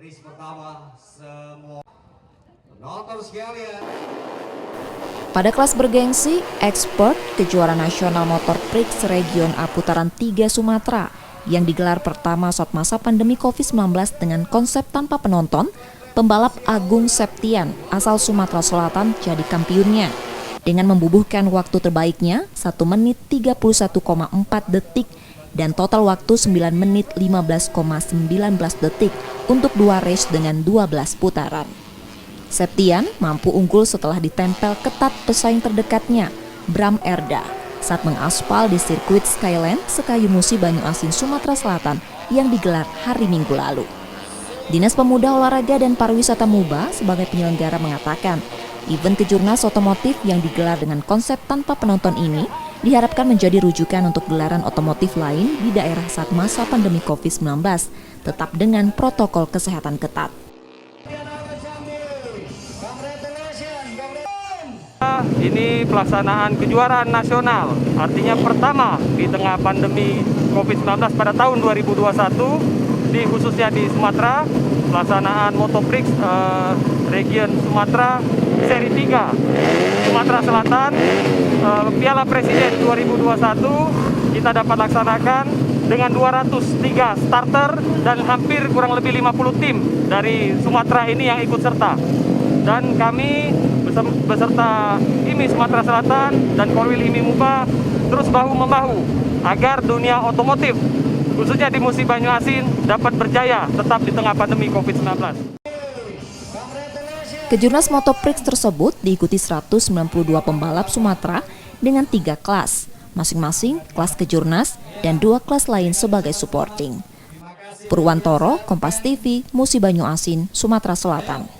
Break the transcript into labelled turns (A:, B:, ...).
A: Race pertama semua penonton sekalian.
B: Pada kelas bergengsi, Expert kejuaraan nasional Motor Prix Region A Putaran 3 Sumatera yang digelar pertama saat masa pandemi COVID-19 dengan konsep tanpa penonton, pembalap Agung Septian asal Sumatera Selatan jadi kampionnya dengan membubuhkan waktu terbaiknya 1 menit 31,4 detik dan total waktu 9 menit 15,19 detik untuk 2 race dengan 12 putaran. Septian mampu unggul setelah ditempel ketat pesaing terdekatnya, Bram Erda, saat mengaspal di sirkuit Skyland Sekayu Musi Banyuasin, Sumatera Selatan yang digelar hari Minggu lalu. Dinas Pemuda Olahraga dan Pariwisata MUBA sebagai penyelenggara mengatakan, event kejurnas otomotif yang digelar dengan konsep tanpa penonton ini diharapkan menjadi rujukan untuk gelaran otomotif lain di daerah saat masa pandemi COVID-19, tetap dengan protokol kesehatan ketat.
C: Ini pelaksanaan kejuaraan nasional, artinya pertama di tengah pandemi COVID-19 pada tahun 2021, khususnya di Sumatera, pelaksanaan Motoprix Region Sumatera Seri 3 Sumatera Selatan, Piala Presiden 2021 kita dapat laksanakan dengan 203 starter dan hampir kurang lebih 50 tim dari Sumatera ini yang ikut serta. Dan kami beserta IMI Sumatera Selatan dan Korwil IMI MUBA terus bahu-membahu agar dunia otomotif khususnya di Musi Banyuasin dapat berjaya tetap di tengah pandemi COVID-19.
B: Kejurnas Motoprix tersebut diikuti 192 pembalap Sumatera dengan 3 kelas, masing-masing kelas kejurnas dan 2 kelas lain sebagai supporting. Purwantoro, Kompas TV, Musi Banyuasin, Sumatera Selatan.